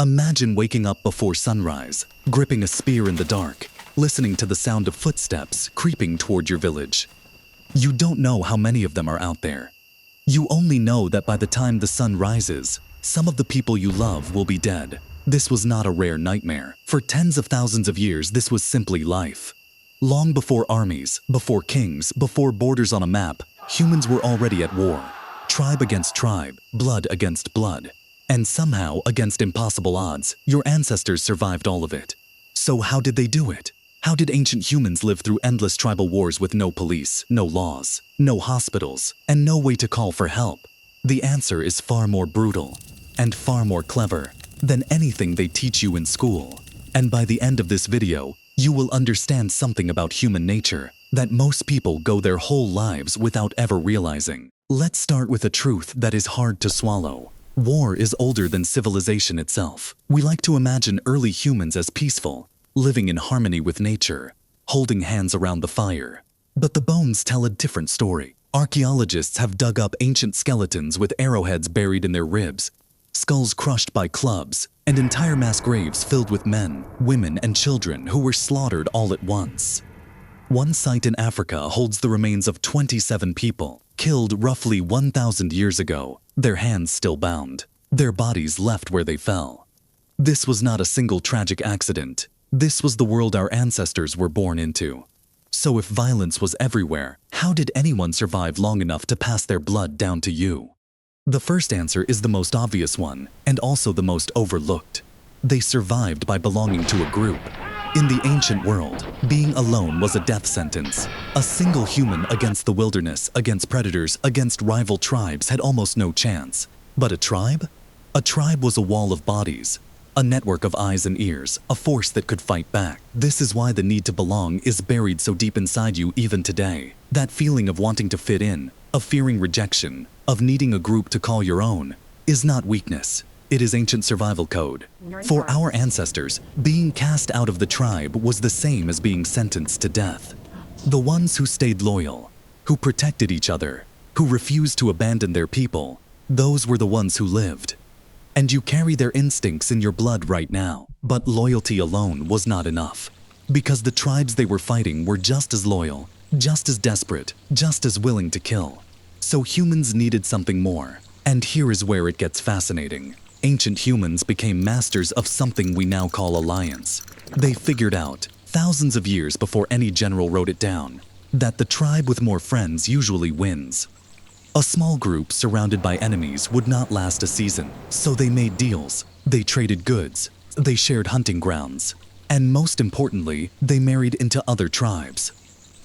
Imagine waking up before sunrise, gripping a spear in the dark, listening to the sound of footsteps creeping toward your village. You don't know how many of them are out there. You only know that by the time the sun rises, some of the people you love will be dead. This was not a rare nightmare. For tens of thousands of years, this was simply life. Long before armies, before kings, before borders on a map, humans were already at war. Tribe against tribe, blood against blood. And somehow, against impossible odds, your ancestors survived all of it. So how did they do it? How did ancient humans live through endless tribal wars with no police, no laws, no hospitals, and no way to call for help? The answer is far more brutal and far more clever than anything they teach you in school. And by the end of this video, you will understand something about human nature that most people go their whole lives without ever realizing. Let's start with a truth that is hard to swallow. War is older than civilization itself. We like to imagine early humans as peaceful, living in harmony with nature, holding hands around the fire. But the bones tell a different story. Archaeologists have dug up ancient skeletons with arrowheads buried in their ribs, skulls crushed by clubs, and entire mass graves filled with men, women, and children who were slaughtered all at once. One site in Africa holds the remains of 27 people, killed roughly 1,000 years ago, their hands still bound, their bodies left where they fell. This was not a single tragic accident. This was the world our ancestors were born into. So if violence was everywhere, how did anyone survive long enough to pass their blood down to you? The first answer is the most obvious one, and also the most overlooked. They survived by belonging to a group. In the ancient world, being alone was a death sentence. A single human against the wilderness, against predators, against rival tribes had almost no chance. But a tribe? A tribe was a wall of bodies, a network of eyes and ears, a force that could fight back. This is why the need to belong is buried so deep inside you even today. That feeling of wanting to fit in, of fearing rejection, of needing a group to call your own, is not weakness. It is ancient survival code. For our ancestors, being cast out of the tribe was the same as being sentenced to death. The ones who stayed loyal, who protected each other, who refused to abandon their people, those were the ones who lived. And you carry their instincts in your blood right now. But loyalty alone was not enough, because the tribes they were fighting were just as loyal, just as desperate, just as willing to kill. So humans needed something more. And here is where it gets fascinating. Ancient humans became masters of something we now call alliance. They figured out, thousands of years before any general wrote it down, that the tribe with more friends usually wins. A small group surrounded by enemies would not last a season, so they made deals, they traded goods, they shared hunting grounds, and most importantly, they married into other tribes.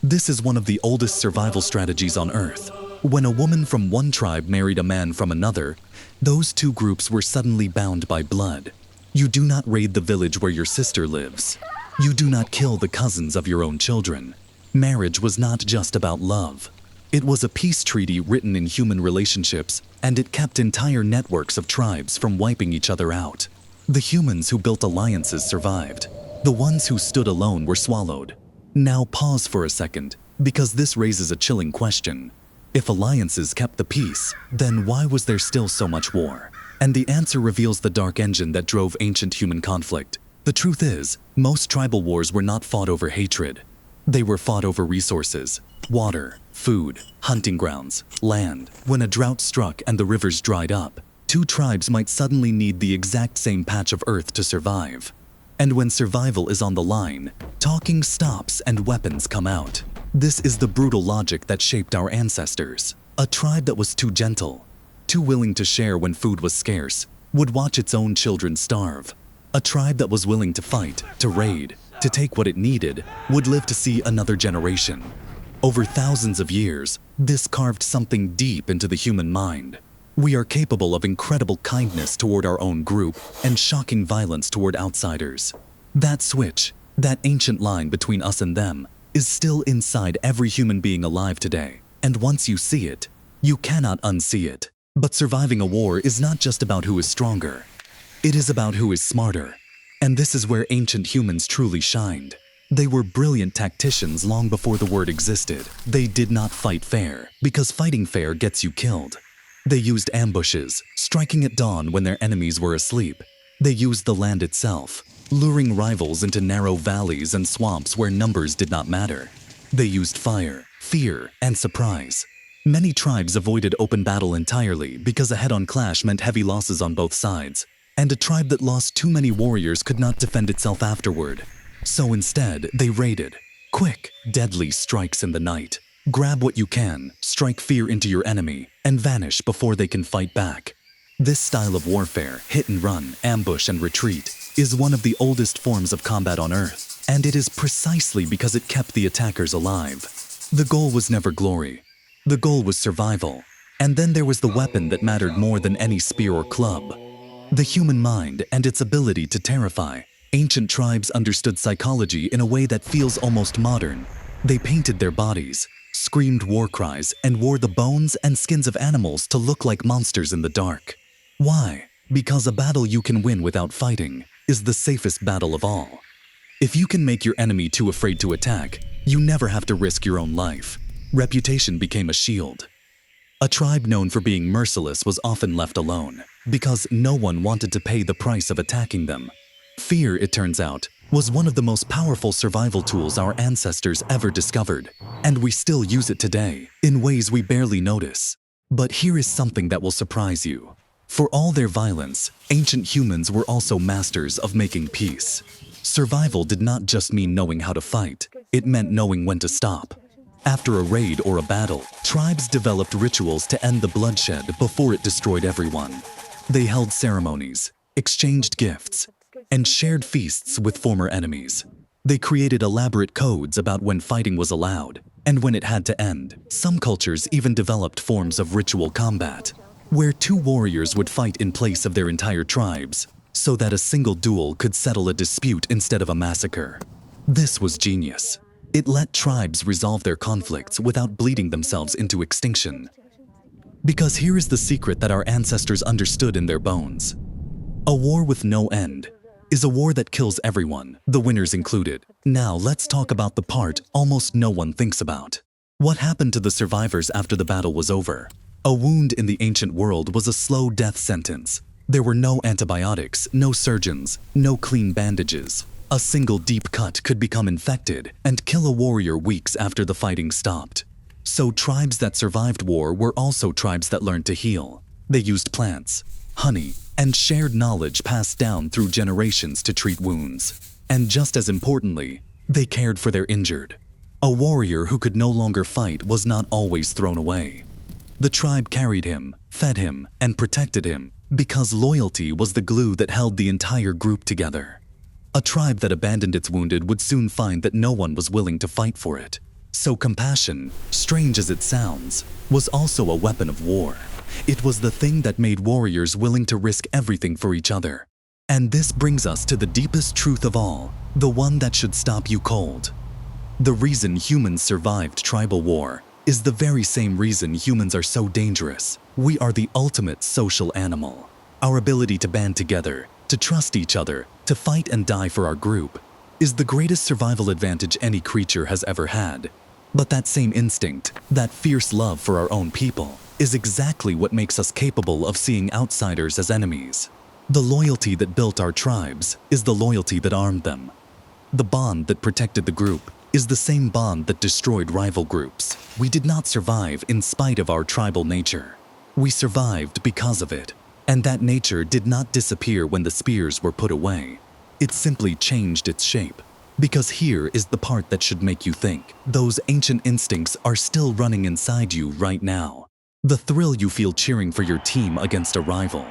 This is one of the oldest survival strategies on Earth. When a woman from one tribe married a man from another, those two groups were suddenly bound by blood. You do not raid the village where your sister lives. You do not kill the cousins of your own children. Marriage was not just about love. It was a peace treaty written in human relationships, and it kept entire networks of tribes from wiping each other out. The humans who built alliances survived. The ones who stood alone were swallowed. Now pause for a second, because this raises a chilling question. If alliances kept the peace, then why was there still so much war? And the answer reveals the dark engine that drove ancient human conflict. The truth is, most tribal wars were not fought over hatred. They were fought over resources, water, food, hunting grounds, land. When a drought struck and the rivers dried up, two tribes might suddenly need the exact same patch of earth to survive. And when survival is on the line, talking stops and weapons come out. This is the brutal logic that shaped our ancestors. A tribe that was too gentle, too willing to share when food was scarce, would watch its own children starve. A tribe that was willing to fight, to raid, to take what it needed, would live to see another generation. Over thousands of years, this carved something deep into the human mind. We are capable of incredible kindness toward our own group and shocking violence toward outsiders. That switch, that ancient line between us and them, is still inside every human being alive today. And once you see it, you cannot unsee it. But surviving a war is not just about who is stronger. It is about who is smarter. And this is where ancient humans truly shined. They were brilliant tacticians long before the word existed. They did not fight fair, because fighting fair gets you killed. They used ambushes, striking at dawn when their enemies were asleep. They used the land itself, luring rivals into narrow valleys and swamps where numbers did not matter. They used fire, fear, and surprise. Many tribes avoided open battle entirely because a head-on clash meant heavy losses on both sides, and a tribe that lost too many warriors could not defend itself afterward. So instead, they raided. Quick, deadly strikes in the night. Grab what you can, strike fear into your enemy, and vanish before they can fight back. This style of warfare, hit and run, ambush and retreat, is one of the oldest forms of combat on Earth, and it is precisely because it kept the attackers alive. The goal was never glory. The goal was survival. And then there was the weapon that mattered more than any spear or club. The human mind and its ability to terrify. Ancient tribes understood psychology in a way that feels almost modern. They painted their bodies, screamed war cries, and wore the bones and skins of animals to look like monsters in the dark. Why? Because a battle you can win without fighting is the safest battle of all. If you can make your enemy too afraid to attack, you never have to risk your own life. Reputation became a shield. A tribe known for being merciless was often left alone, because no one wanted to pay the price of attacking them. Fear, it turns out, was one of the most powerful survival tools our ancestors ever discovered, and we still use it today, in ways we barely notice. But here is something that will surprise you. For all their violence, ancient humans were also masters of making peace. Survival did not just mean knowing how to fight, it meant knowing when to stop. After a raid or a battle, tribes developed rituals to end the bloodshed before it destroyed everyone. They held ceremonies, exchanged gifts, and shared feasts with former enemies. They created elaborate codes about when fighting was allowed and when it had to end. Some cultures even developed forms of ritual combat, where two warriors would fight in place of their entire tribes, so that a single duel could settle a dispute instead of a massacre. This was genius. It let tribes resolve their conflicts without bleeding themselves into extinction. Because here is the secret that our ancestors understood in their bones. A war with no end is a war that kills everyone, the winners included. Now let's talk about the part almost no one thinks about. What happened to the survivors after the battle was over? A wound in the ancient world was a slow death sentence. There were no antibiotics, no surgeons, no clean bandages. A single deep cut could become infected and kill a warrior weeks after the fighting stopped. So tribes that survived war were also tribes that learned to heal. They used plants, honey, and shared knowledge passed down through generations to treat wounds. And just as importantly, they cared for their injured. A warrior who could no longer fight was not always thrown away. The tribe carried him, fed him, and protected him because loyalty was the glue that held the entire group together. A tribe that abandoned its wounded would soon find that no one was willing to fight for it. So compassion, strange as it sounds, was also a weapon of war. It was the thing that made warriors willing to risk everything for each other. And this brings us to the deepest truth of all, the one that should stop you cold. The reason humans survived tribal war is the very same reason humans are so dangerous. We are the ultimate social animal. Our ability to band together, to trust each other, to fight and die for our group, is the greatest survival advantage any creature has ever had. But that same instinct, that fierce love for our own people, is exactly what makes us capable of seeing outsiders as enemies. The loyalty that built our tribes is the loyalty that armed them. The bond that protected the group is the same bond that destroyed rival groups. We did not survive in spite of our tribal nature. We survived because of it. And that nature did not disappear when the spears were put away. It simply changed its shape. Because here is the part that should make you think. Those ancient instincts are still running inside you right now. The thrill you feel cheering for your team against a rival.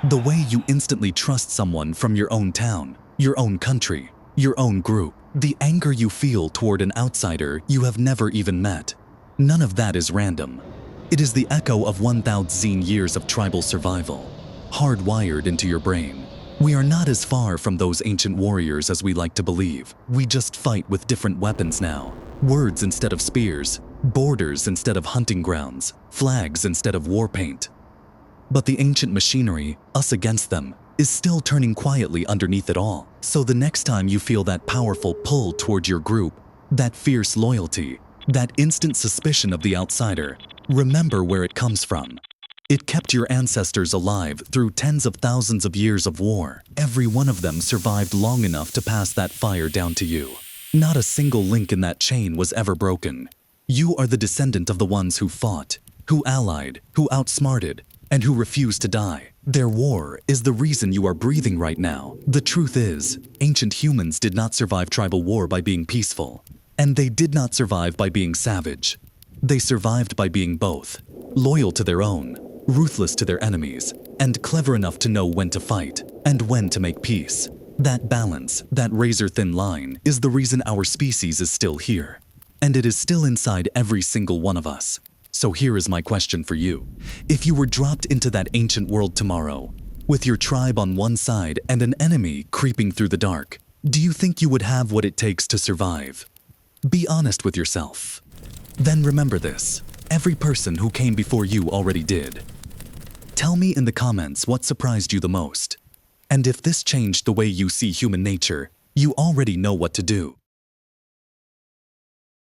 The way you instantly trust someone from your own town, your own country, your own group. The anger you feel toward an outsider you have never even met. None of that is random. It is the echo of 1,000 years of tribal survival, hardwired into your brain. We are not as far from those ancient warriors as we like to believe. We just fight with different weapons now. Words instead of spears, borders instead of hunting grounds, flags instead of war paint. But the ancient machinery, us against them, is still turning quietly underneath it all. So the next time you feel that powerful pull toward your group, that fierce loyalty, that instant suspicion of the outsider, remember where it comes from. It kept your ancestors alive through tens of thousands of years of war. Every one of them survived long enough to pass that fire down to you. Not a single link in that chain was ever broken. You are the descendant of the ones who fought, who allied, who outsmarted, and who refused to die. Their war is the reason you are breathing right now. The truth is, ancient humans did not survive tribal war by being peaceful, and they did not survive by being savage. They survived by being both, loyal to their own, ruthless to their enemies, and clever enough to know when to fight and when to make peace. That balance, that razor-thin line, is the reason our species is still here. And it is still inside every single one of us. So here is my question for you. If you were dropped into that ancient world tomorrow, with your tribe on one side and an enemy creeping through the dark, do you think you would have what it takes to survive? Be honest with yourself. Then remember this, every person who came before you already did. Tell me in the comments what surprised you the most. And if this changed the way you see human nature, you already know what to do.